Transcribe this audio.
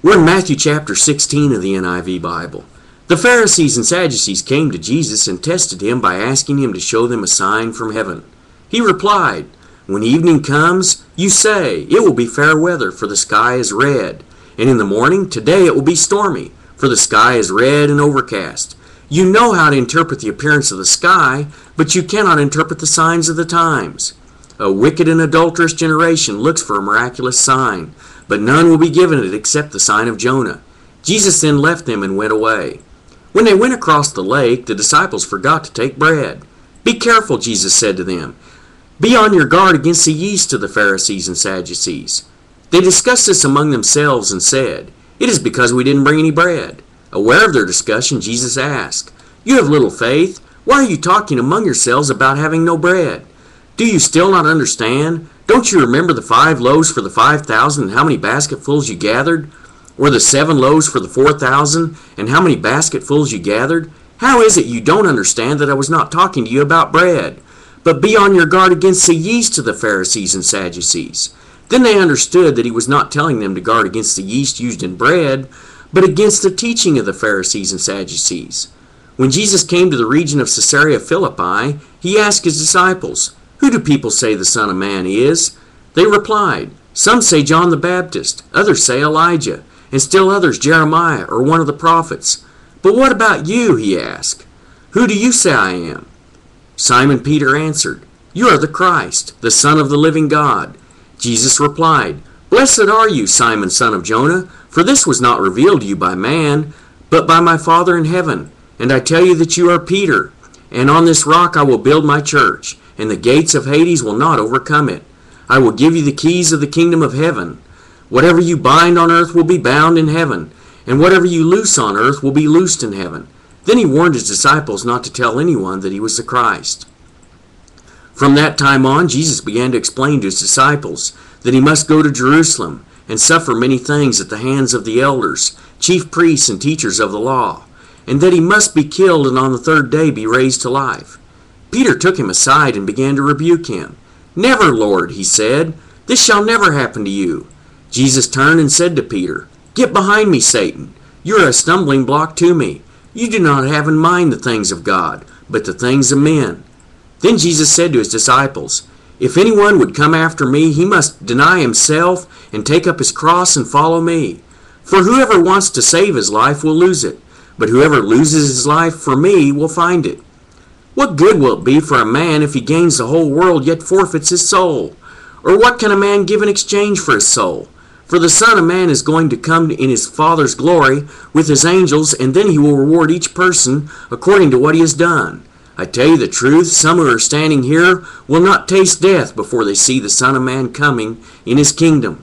We're in Matthew chapter 16 of the NIV Bible. The Pharisees and Sadducees came to Jesus and tested him by asking him to show them a sign from heaven. He replied, "When evening comes, you say, 'It will be fair weather, for the sky is red.' And in the morning, 'Today it will be stormy, for the sky is red and overcast.' You know how to interpret the appearance of the sky, but you cannot interpret the signs of the times. A wicked and adulterous generation looks for a miraculous sign, but none will be given it except the sign of Jonah." Jesus then left them and went away. When they went across the lake, the disciples forgot to take bread. "Be careful," Jesus said to them. "Be on your guard against the yeast of the Pharisees and Sadducees." They discussed this among themselves and said, "It is because we didn't bring any bread." Aware of their discussion, Jesus asked, "You have little faith. Why are you talking among yourselves about having no bread? Do you still not understand? Don't you remember the 5 loaves for the 5,000 and how many basketfuls you gathered? Or the 7 loaves for the 4,000 and how many basketfuls you gathered? How is it you don't understand that I was not talking to you about bread? But be on your guard against the yeast of the Pharisees and Sadducees." Then they understood that he was not telling them to guard against the yeast used in bread, but against the teaching of the Pharisees and Sadducees. When Jesus came to the region of Caesarea Philippi, he asked his disciples, "Who do people say the Son of Man is?" They replied, "Some say John the Baptist, others say Elijah, and still others Jeremiah or one of the prophets. But what about you?" he asked. "Who do you say I am?" Simon Peter answered, "You are the Christ, the Son of the living God." Jesus replied, "Blessed are you, Simon, son of Jonah, for this was not revealed to you by man, but by my Father in heaven. And I tell you that you are Peter, and on this rock I will build my church, and the gates of Hades will not overcome it. I will give you the keys of the kingdom of heaven. Whatever you bind on earth will be bound in heaven, and whatever you loose on earth will be loosed in heaven." Then he warned his disciples not to tell anyone that he was the Christ. From that time on, Jesus began to explain to his disciples that he must go to Jerusalem and suffer many things at the hands of the elders, chief priests, and teachers of the law, and that he must be killed and on the 3rd day be raised to life. Peter took him aside and began to rebuke him. "Never, Lord," he said, "this shall never happen to you." Jesus turned and said to Peter, "Get behind me, Satan. You are a stumbling block to me. You do not have in mind the things of God, but the things of men." Then Jesus said to his disciples, "If anyone would come after me, he must deny himself and take up his cross and follow me. For whoever wants to save his life will lose it, but whoever loses his life for me will find it. What good will it be for a man if he gains the whole world yet forfeits his soul? Or what can a man give in exchange for his soul? For the Son of Man is going to come in his Father's glory with his angels, and then he will reward each person according to what he has done. I tell you the truth, some who are standing here will not taste death before they see the Son of Man coming in his kingdom."